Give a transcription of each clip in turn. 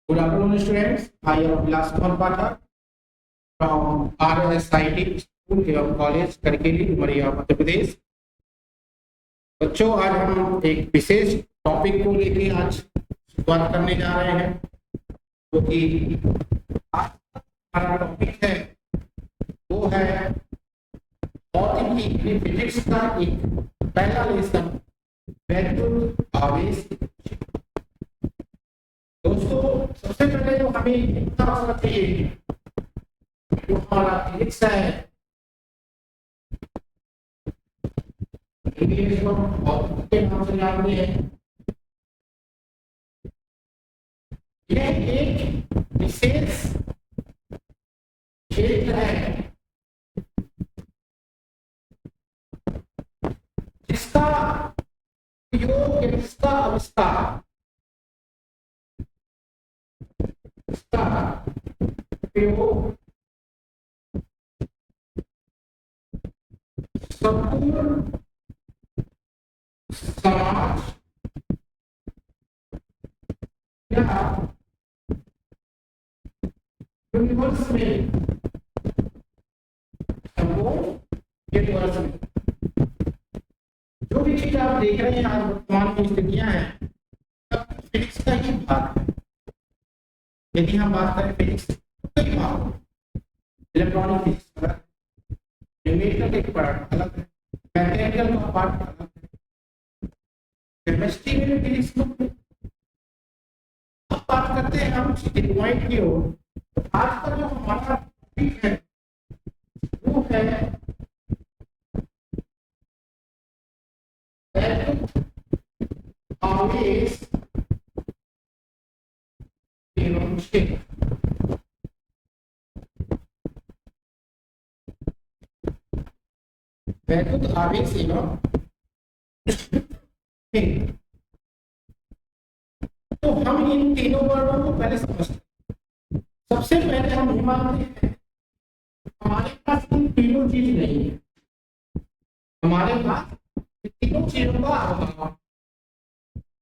Good afternoon, students. I am Vilas Pathak from RSIT School एवं college Karkeli Umaria Madhya Pradesh. बच्चों, आज हम एक विशेष टॉपिक को लेके आज शुरुआत करने जा रहे हैं, क्योंकि आज हमारा टॉपिक है वो है भौतिकी फिजिक्स का एक पहला लेसन, वैद्युत आवेश। दोस्तों, सबसे पहले तो हमें इतना होना चाहिए जो हमारा फिजिक्स है, इंग्लिश में भौतिकी के नाम से जानते हैं। यह एक विशेष क्षेत्र है जिसका उपयोग या जिसका आविष्कार संपूर्ण समाज या यूनिवर्स में, यूनिवर्स में जो भी चीज आप देख रहे हैं आज वर्तमान में स्थितियां हैं, सब फिजिक्स का ही भाग है। यदि हम बात करें फिजिक्स कई भाग, इलेक्ट्रॉनिक फिजिक्स अलग, न्यूमेरिकल एक पार्ट अलग है, मैकेनिकल का पार्ट अलग है, केमिस्ट्री में फिजिक्स को। अब बात करते हैं हम सीधे पॉइंट की ओर। तो आज का जो हमारा टॉपिक है वो है आवेश एवं क्षेत्र। वैद्युत आवेश एवं क्षेत्र। तो हम इन तीनों वर्णों को पहले समझते हैं। सबसे पहले हम ये मानते हैं हमारे पास इन तीनों चीज नहीं है, हमारे पास तीनों चीजों का अभाव।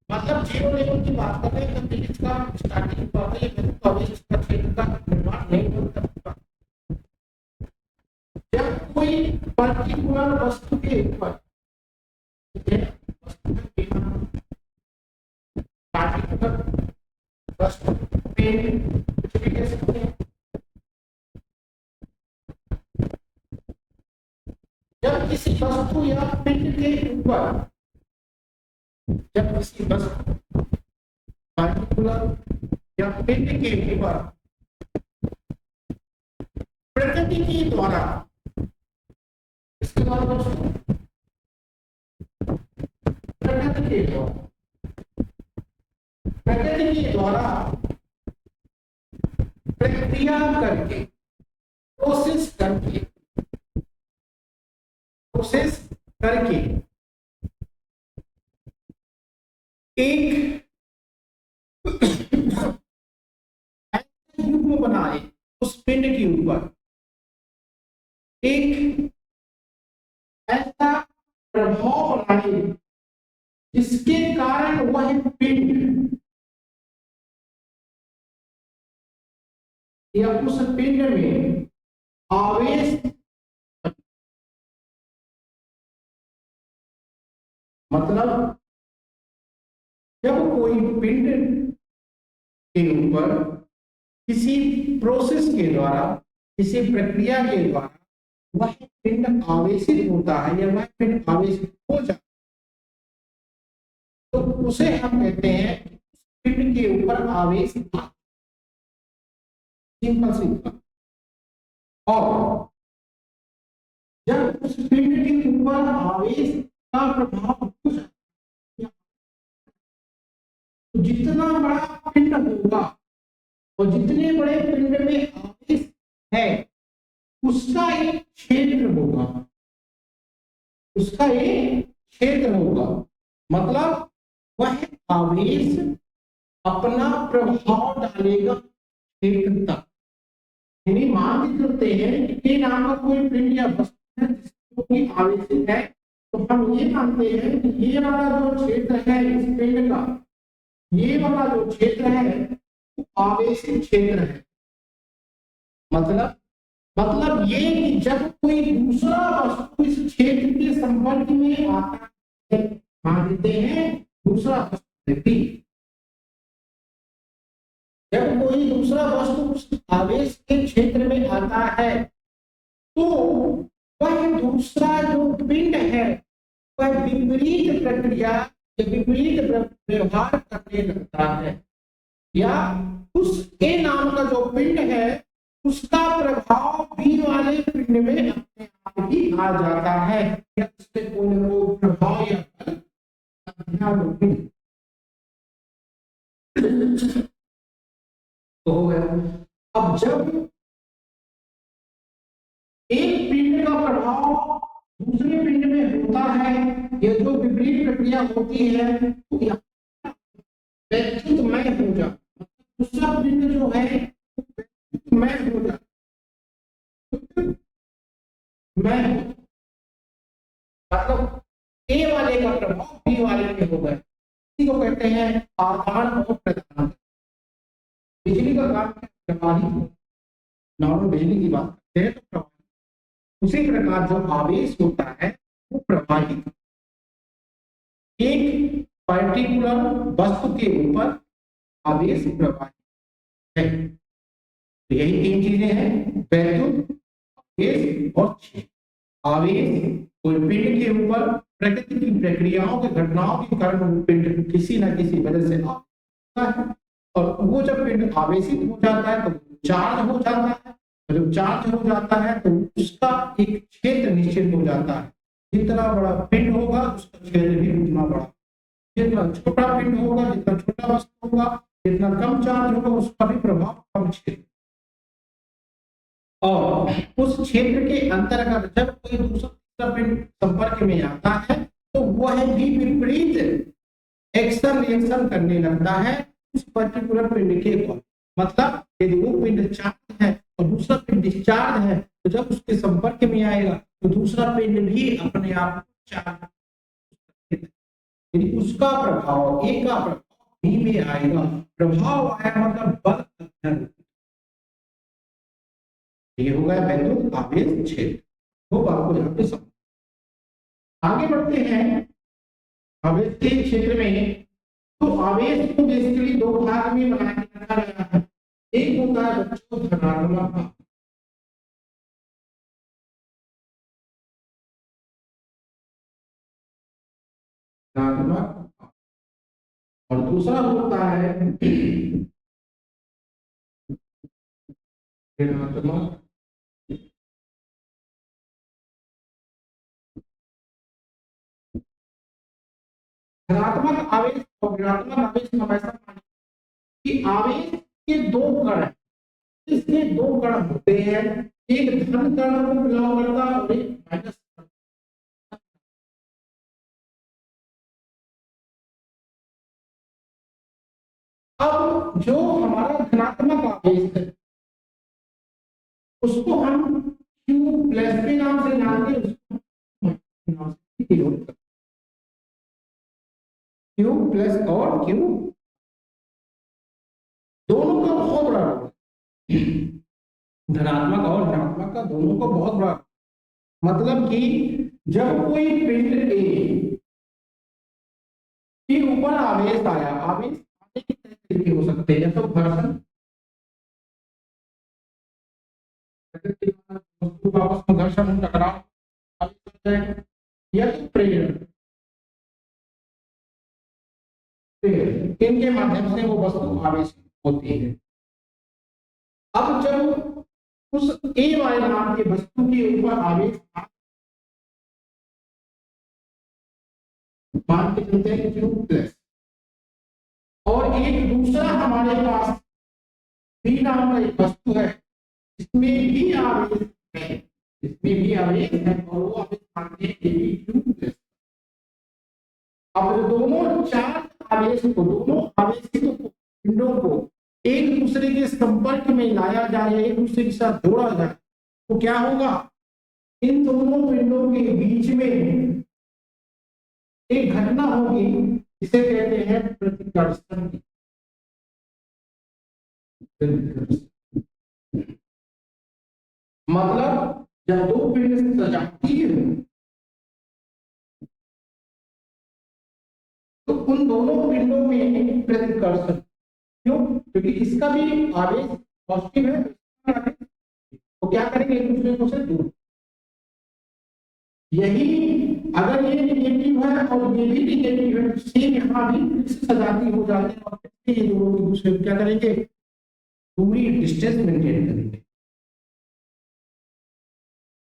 मतलब जीरो लेवल की बात कर रहे हैं, फिजिक्स का स्टार्टिंग बात है, वैद्युत आवेश क्षेत्र का निर्माण नहीं हो सकता। जब कोई पर्टिकुलर वस्तु के ऊपर जब किसी वस्तु या पिंड के ऊपर, जब किसी वस्तु पार्टिकुलर या पिंड के ऊपर प्रकृति के द्वारा, इसके द्वारा प्रकृति के द्वारा प्रक्रिया करके, प्रोसेस करके एक युग्म बनाए, उस पिंड के ऊपर एक ऐसा प्रभाव बनाए जिसके कारण वह पिंड या उस पिंड में आवेश, मतलब जब कोई पिंड के ऊपर किसी प्रोसेस के द्वारा, किसी प्रक्रिया के द्वारा वह पिंड आवेशित होता है या वह पिंड आवेशित हो जाता है, तो उसे हम कहते हैं पिंड के ऊपर आवेश। Simple simple. और जब उस पिंड के ऊपर आवेश का प्रभाव हो जाए, तो जितना बड़ा पिंड होगा और जितने बड़े पिंड में आवेश है उसका एक क्षेत्र होगा, उसका एक क्षेत्र होगा। मतलब वह आवेश अपना प्रभाव डालेगा क्षेत्र तक। यानी मान के चलते हैं कि K नाम का कोई पिंड या वस्तु है जिसकी आवेशित है, तो हम ये मानते हैं कि ये वाला जो क्षेत्र है इस पिंड का, ये वाला जो क्षेत्र है आवेशित क्षेत्र है। मतलब ये कि जब कोई दूसरा वस्तु इस क्षेत्र के संपर्क में आता है, मान लेते हैं दूसरा व्यक्ति, जब कोई दूसरा वस्तु उस आवेश के क्षेत्र में आता है तो वह दूसरा जो पिंड है वह विपरीत प्रक्रिया या विपरीत व्यवहार करने लगता है, या उस ए नाम का जो पिंड है उसका प्रभाव बी वाले पिंड में अपने आप ही आ जाता है, या उससे कोई न कोई प्रभाव या बल तो हो गया। अब जब एक पिंड का प्रभाव दूसरे पिंड में होता है, ये जो विपरीत प्रक्रिया होती है तो वैद्युतमय हो जाता, दूसरा पिंड जो है वैद्युतमय हो जाता, मतलब ए वाले का प्रभाव बी वाले में होगा, इसी को कहते हैं आदान और प्रदान। बिजली का काम प्रवाहित, नॉर्मल बिजली की बात करते हैं तो प्रवाहित, उसी प्रकार जो आवेश होता है वो प्रवाहित, एक पर्टिकुलर वस्तु के ऊपर आवेश प्रवाहित है। तो यही तीन चीजें हैं, वैद्युत, आवेश और क्षेत्र। आवेश कोई पिंड के ऊपर प्रकृति की प्रक्रियाओं के घटनाओं के कारण वो पिंड किसी न किसी वजह से आता है, और वो जब पिंड आवेशित हो जाता है तो चार्ज हो जाता है, जब चार्ज हो जाता है तो उसका एक क्षेत्र निश्चित हो जाता है, जितना बड़ा पिंड होगा उसका क्षेत्र भी उतना बड़ा, जितना छोटा पिंड होगा, जितना छोटा वस्तु होगा, जितना कम चार्ज होगा उसका भी प्रभाव कम क्षेत्र। और उस क्षेत्र के अंतर्गत जब कोई दूसरा पिंड संपर्क में आता है तो वह भी विपरीत एक्शन रिएक्शन करने लगता है उस पर्टिकुलर पिंड के ऊपर। मतलब यदि वो पिंड चार्ज है और दूसरा पिंड डिस्चार्ज है तो जब उसके संपर्क में आएगा तो दूसरा पिंड भी अपने आप चार्ज, यदि उसका प्रभाव एक का प्रभाव बी में आएगा, प्रभाव आया मतलब बल अध्ययन, ये होगा वैद्युत आवेश क्षेत्र। तो आपको यहाँ पे समझ, आगे बढ़ते हैं आवेश के क्षेत्र में। तो आवेश को बेसिकली दो भाग में बना के रखा गया है, एक होता है बच्चों धनात्मक भाग, और दूसरा होता है ऋणात्मक। धनात्मक आवेश और ऋणात्मक आवेश हम ऐसा माने कि आवेश के दो कण, इसमें दो कण होते हैं, एक धन कण को बिलोंग करता है और एक माइनस। अब जो हमारा धनात्मक आवेश है उसको हम Q प्लस के नाम से जानते हैं, उसको Q प्लस और Q दोनों का बहुत बड़ा रोल, धनात्मक और ऋणात्मक का दोनों को बहुत बड़ा, मतलब कि जब कोई पिंड ए के ऊपर आवेश आया, आवेश आने के कई तरीके हो सकते हैं, तो घर्षण आपस में घर्षण टकराव, या तो प्रेरण, इनके माध्यम से वो वस्तु आवेश होती है। अब जब उस ए वाले नाम की वस्तु के ऊपर आवेश मान के चलते हैं Q प्लस, और एक दूसरा हमारे पास बी नाम का एक वस्तु है, इसमें भी आवेश है, इसमें भी आवेश है और वो आवेश मानते हैं Q प्लस। अब जो दोनों चार्ज आवेश को, दोनों आवेशित पिंडों को एक दूसरे के संपर्क में लाया जाए, एक दूसरे के साथ जोड़ा जाए, तो क्या होगा, इन दोनों पिंडों के बीच में एक घटना होगी जिसे कहते हैं प्रतिकर्षण की। मतलब जब दो पिंड से सजाती है तो उन दोनों पिंडों में प्रतिकर्षण, क्यों? क्योंकि इसका भी आवेश पॉजिटिव है, इसका भी आवेश, तो क्या करेंगे, एक दूसरे को से दूर। यही अगर ये निगेटिव है और ये भी निगेटिव है, तो सेम यहाँ भी फिर से सजाती हो जाते हैं और फिर से ये दोनों एक दूसरे को क्या करेंगे, दूरी डिस्टेंस मेंटेन करेंगे।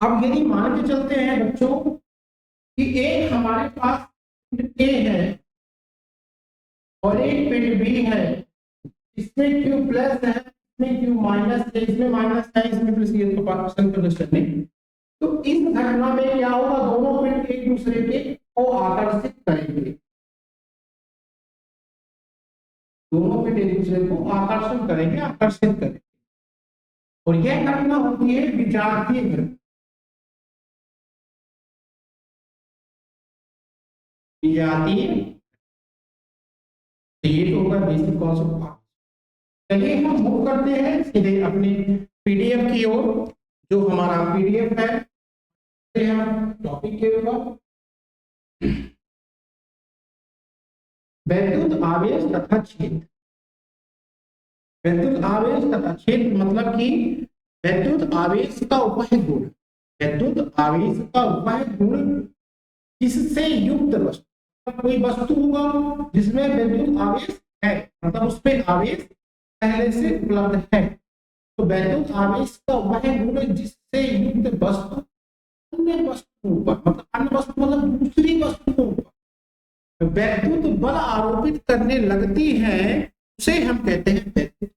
अब यदि मान के चलते हैं बच्चों कि एक हमारे पास पिंड ए है और एक पिंड बी है, इसमें Q प्लस है, इसमें Q माइनस है, इसमें माइनस है, इसमें प्लस, ये तो पार्टीशन कंडीशन। तो इस घटना में क्या होगा, दोनों पिंड एक दूसरे के को आकर्षित करेंगे, दोनों पिंड एक दूसरे को आकर्षण करेंगे, आकर्षित करेंगे, और यह घटना होती है विजातीय घटना। विजातीय, तो ये तो होगा बेसिक कॉन्सेप्ट। चलिए हम मूव करते हैं सीधे अपने पीडीएफ की ओर, जो हमारा पीडीएफ है हम टॉपिक के ऊपर वैद्युत आवेश तथा क्षेत्र। वैद्युत आवेश तथा क्षेत्र मतलब कि वैद्युत आवेश का उपाय गुण, वैद्युत आवेश का उपाय गुण जिससे युक्त वस्तु, कोई वस्तु होगा जिसमें वैद्युत आवेश है, मतलब उसमें आवेश पहले से उपलब्ध है, तो वैद्युत आवेश का उपाय गुण जिससे युक्त वस्तु अन्य वस्तुओं पर, मतलब अन्य वस्तु मतलब दूसरी वस्तुओं पर वैद्युत बल आरोपित करने लगती है, उसे हम कहते हैं वैद्युत।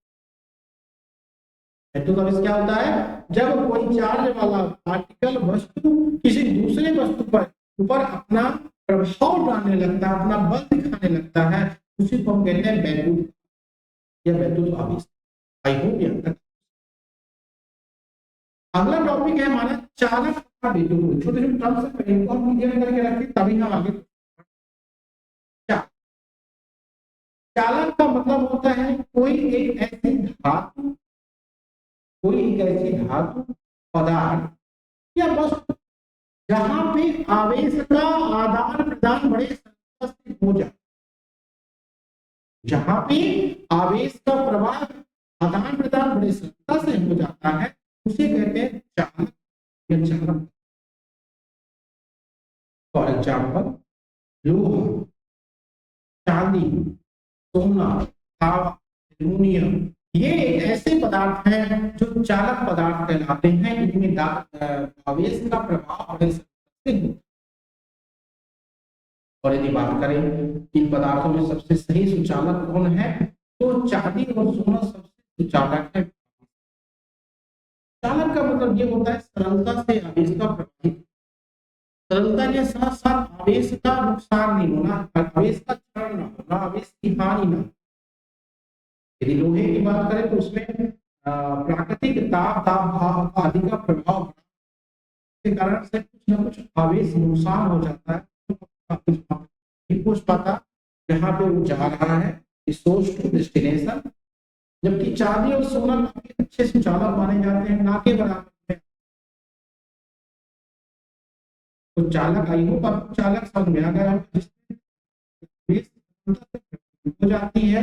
वैद्युत आवेश क्या होता है, जब कोई चार्ज वाला पार्टिकल वस्तु किसी दूसरे वस्तु पर ऊपर अपना प्रभाव डालने लगता है, अपना बल दिखाने लगता है, उसी को हम कहते हैं वैद्युत या वैद्युत आवेश। आई होप यहाँ तक। अगला टॉपिक है हमारा चालक का विद्युत। छोटे छोटे टर्म्स है, इनको हम क्लियर करके रखें तभी हम आगे। चालक का मतलब होता है कोई एक ऐसी धातु, कोई एक ऐसी धातु, पदार्थ या वस्तु जहां पे आवेश का आदान प्रदान बड़े सरलता से हो जाए, जहां पे आवेश का प्रवाह आदान प्रदान बड़े सरलता से हो जाता है, उसे कहते हैं चालक या चालक। फॉर एग्जाम्पल लोहा, चांदी, सोना, तांबा, एल्युमिनियम, ये एक ऐसे पदार्थ हैं जो चालक पदार्थ कहलाते हैं, इनमें आवेश का प्रभाव बड़े सरलता से होता है। और यदि बात करें इन पदार्थों में सबसे सही सुचालक कौन है, तो चांदी और सोना सबसे सुचालक है। चालक का मतलब ये होता है सरलता से आवेश का प्रवाहित, सरलता के साथ साथ आवेश का नुकसान नहीं होना, आवेश का क्षरण न होना, आवेश की हानि न। यदि लोहे की बात करें तो उसमें प्राकृतिक ताप भाव आदि का प्रभाव के कारण से कुछ न कुछ आवेश नुकसान हो जाता है, नहीं पूछ पाता जहाँ पे वो जा रहा है, सोर्स टू डेस्टिनेशन। जबकि चांदी और सोना काफी अच्छे सुचालक माने जाते हैं, ना के बराबर में। तो चालक, आई होप आपको चालक समझ में आ गया, हो जाती है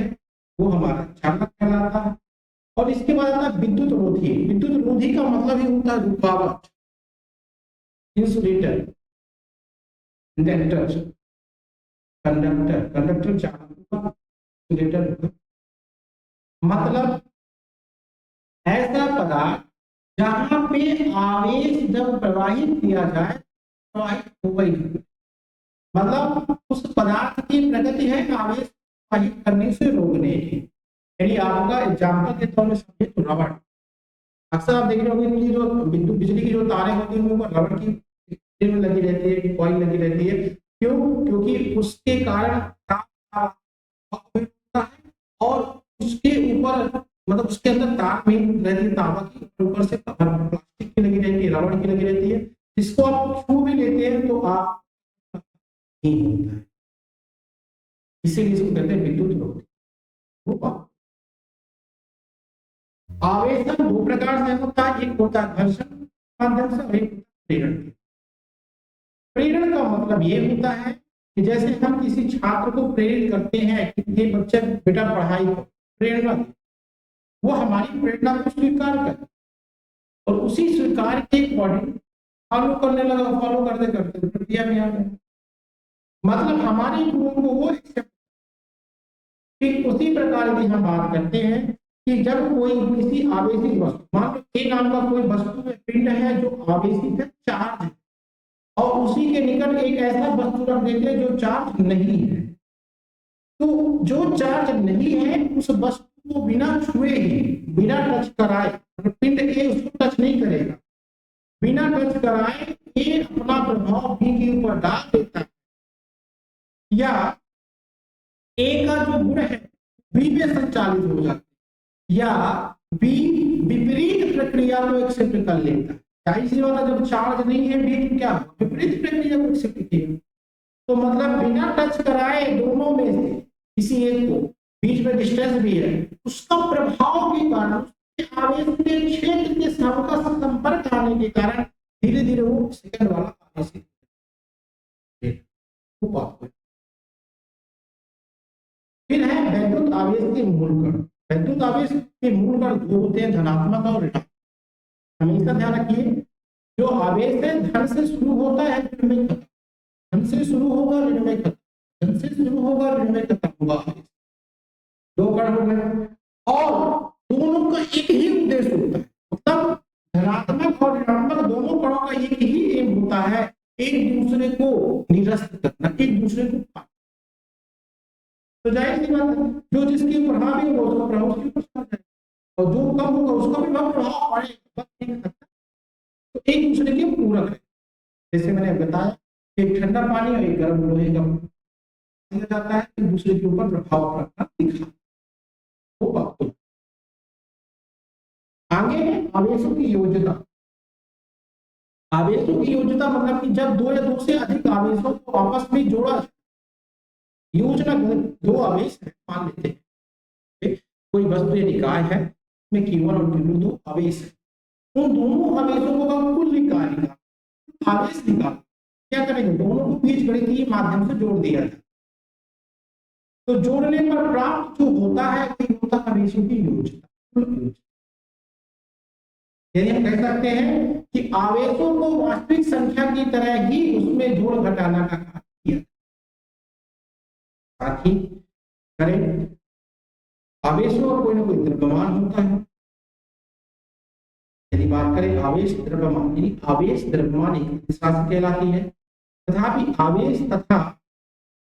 वो हमारा चालक कहलाता है। और इसके बाद आता है विद्युत रोधी। विद्युत रोधी का मतलब ही होता है रुकावट, इंसुलेटर, इंडक्टर, कंडक्टर, कंडक्टर चालक, इंसुलेटर मतलब ऐसा पदार्थ जहां पे आवेश जब प्रवाहित किया जाए प्रवाहित होगा ही नहीं। मतलब उस पदार्थ की प्रगति है आवेश प्रवाहित करने से रोकने की। यानी आपका एग्जाम्पल के तौर में समझे तो रबड़, अक्सर आप देख रहे होंगे कि जो विद्युत बिजली की जो तारें होती हैं वो रबड़ की फिल्म लगी रहती है, कॉइल लगी रहती है। क्यों? क्योंकि उसके कारण ताप होता है और उसके ऊपर, मतलब उसके अंदर तार में रहती है तांबा की, ऊपर से प्लास्टिक की लगी रहती है, रबड़ की लगी रहती है, जिसको आप छू भी लेते हैं तो आप नहीं होता है, इसीलिए इसको कहते हैं विद्युत रोधी। आवेशन दो प्रकार से होता है, एक होता है घर्षण माध्यम से और एक प्रेरण। प्रेरण का मतलब ये होता है कि जैसे हम किसी छात्र को प्रेरित करते हैं कि ये बच्चा बेटा पढ़ाई को प्रेरणा, वो हमारी प्रेरणा को स्वीकार करे और उसी स्वीकार के अकॉर्डिंग फॉलो करने लगा, फॉलो करते करते प्रक्रिया में आ गया, मतलब हमारी गुणों को वो एक्सेप्ट। ठीक उसी प्रकार की हम बात करते हैं कि जब कोई किसी आवेशित वस्तु, मान लो ए नाम का कोई वस्तु में पिंड है जो आवेशित है, चार्ज है, और उसी के निकट एक ऐसा वस्तु रख देते हैं जो चार्ज नहीं है, तो जो चार्ज नहीं है उस वस्तु को बिना छुए ही, बिना टच कराए, पिंड ए उसको टच नहीं करेगा, बिना टच कराए ए अपना प्रभाव बी के ऊपर डाल देता है, या ए का जो गुण है बी में संचालित हो जाता है, या बी विपरीत प्रक्रिया को एक्सेप्ट कर लेता है। जाहिर सी बात है, जब चार्ज नहीं है बी तो क्या विपरीत प्रक्रिया को एक्सेप्ट किया, तो मतलब बिना टच कराए दोनों में से किसी एक को, बीच में डिस्टेंस भी है, उसका प्रभाव के कारण, उसके आवेश के क्षेत्र के सबका संपर्क आने के कारण धीरे धीरे वो सेकंड वाला आवेश फिर है वैद्युत आवेश के मूल कण। वैद्युत आवेश के मूल कण दो होते हैं, धनात्मक और ऋणात्मक। हमेशा ध्यान रखिए, जो आवेश है धन से शुरू होता है ऋण में खत्म, धन से शुरू होगा ऋण में खत्म, धन से शुरू होगा ऋण में खत्म होगा। दो कण हो गए और दोनों का एक ही उद्देश्य होता है, मतलब धनात्मक और ऋणात्मक दोनों कणों का एक ही एम होता है, एक दूसरे को निरस्त करना, एक दूसरे को पाना। तो जाहिर सी बात है, जो जिसके ऊपर हावी होगा उसका प्रभाव उसके ऊपर पड़ जाएगा, और जो कम होगा उसका भी प्रभाव पड़ेगा, बस नहीं सकता। तो एक दूसरे के पूरक है। जैसे मैंने बताया, एक ठंडा पानी और एक गर्म लोहे का जाता है, एक दूसरे के ऊपर प्रभाव रखना दिखा वो बात। आगे है आवेशों की योजना। आवेशों की योजना मतलब कि जब दो या दो से अधिक आवेशों को आपस में जोड़ा जाए। योजना दो आवेश है मान लेते हैं, कोई वस्तु या निकाय है, उसमें Q1 और Q2 दो आवेश है, उन दोनों आवेशों को हम कुल निकाल आवेश निकाल क्या करेंगे, दोनों को बीजगणितीय माध्यम से जोड़ दिया जाए, तो जोड़ने पर प्राप्त जो होता है वही होता है आवेशों की योजना, कुल योजना। यदि हम कह सकते हैं कि आवेशों को वास्तविक संख्या की तरह ही उसमें जोड़ घटाना का कार्य किया, साथ ही करें आवेशों का कोई ना कोई द्रव्यमान होता है। यदि बात करें आवेश द्रव्यमान, यानी आवेश द्रव्यमान एक दिशा से कहलाती है, तथापि आवेश तथा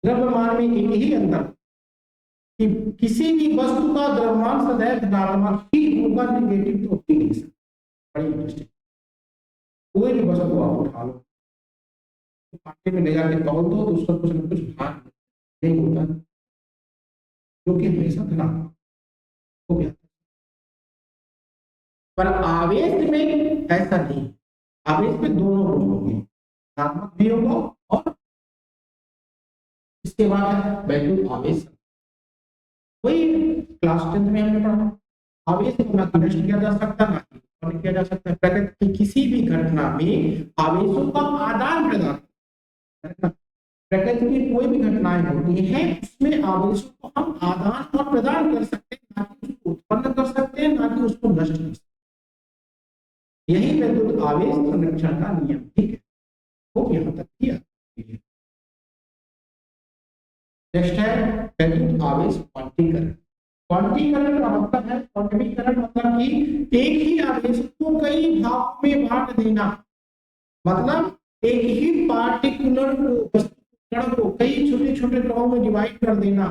द्रव्यमान में एक ही अंतर कि किसी भी वस्तु का द्रव्यमान सदैव धनात्मक ही होगा, नेगेटिव तो हो नहीं सकता। बड़ी इंटरेस्टिंग, कोई भी वस्तु आप उठा लो, पार्टी में ले जाके तौल दो तो उसका कुछ न कुछ भाग नहीं होता, जो कि हमेशा धनात्मक हो गया। पर आवेश में ऐसा नहीं, आवेश में दोनों गुण होंगे, धनात्मक भी होगा और इसके बाद वैद्युत आवेश। वही क्लास 10 में हमने पढ़ा, आवेश को ना नष्ट किया जा सकता ना उत्पन्न किया जा सकता है। प्रकृति की किसी भी घटना में आवेशों का आदान प्रदान, प्रकृति की कोई भी घटनाएं होती हैं उसमें आवेशों को हम आदान और प्रदान कर सकते हैं, ना कि उसको उत्पन्न कर सकते हैं, ना कि उसको नष्ट कर सकते हैं। यही वैद्युत आवेश संरक्षण का नियम, ठीक है, वो यहाँ तक किया। नेक्स्ट है वैद्युत आवेश क्वांटीकरण। क्वांटीकरण का मतलब है, क्वांटीकरण मतलब कि एक ही आवेश को कई भागों में बांट देना, मतलब एक ही पार्टिकुलर कण को कई छोटे छोटे कणों में डिवाइड कर देना,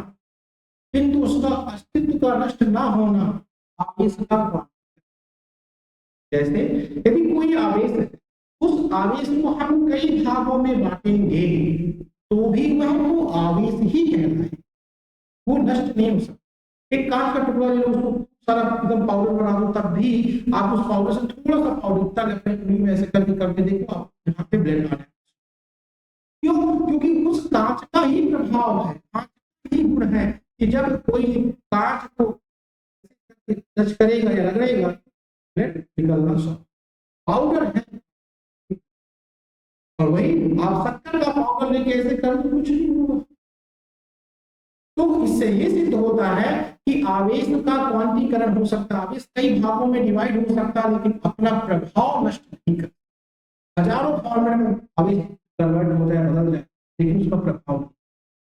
किंतु उसका अस्तित्व का नष्ट ना होना आवेश का क्वांटीकरण। जैसे यदि कोई आवेश है, उस आवेश को हम कई भागों में बांटेंगे तो भी वह वो आवेश ही कहलाए, वो नष्ट नहीं हो सकता। एक कांच का टुकड़ा ले लो, उसको सारा एकदम पाउडर बना दो, तब भी आप उस पाउडर से थोड़ा सा पाउडर तक अपने उंगली में ऐसे करके देखो, आप यहाँ पे ब्लेंड आने। क्यों? क्योंकि उस कांच का ही प्रभाव है, कांच का ही गुण है कि जब कोई कांच को टच करेगा या रगड़ेगा निकलना सौ। पाउडर है, और वही आप शक्कर का पाउडर लेके ऐसे कर तो कुछ नहीं होगा। तो इससे ये सिद्ध होता है कि आवेश का क्वांटीकरण हो सकता है, आवेश कई भागों में डिवाइड हो सकता है, लेकिन अपना प्रभाव नष्ट नहीं करता। हजारों फॉर्मेट में आवेश कन्वर्ट हो जाए, बदल जाए, लेकिन उसका प्रभाव नहीं।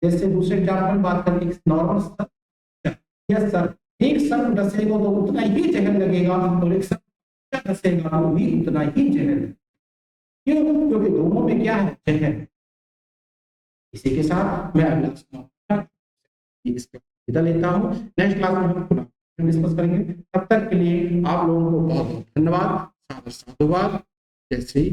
जैसे दूसरे एग्जाम्पल बात करें, नॉर्मल सर, यस सर, एक सर्प डसेगा तो उतना ही जहर लगेगा, और एक सर्प डसेगा तो भी उतना ही जहर लगेगा। क्यों? क्योंकि दोनों में क्या है, जहर। इसी के साथ मैं अगला इसका विदा लेता हूँ। नेक्स्ट क्लास में हम डिस्कस करेंगे। तब तक के लिए आप लोगों को बहुत बहुत धन्यवाद, सादर साधुवाद। जय श्री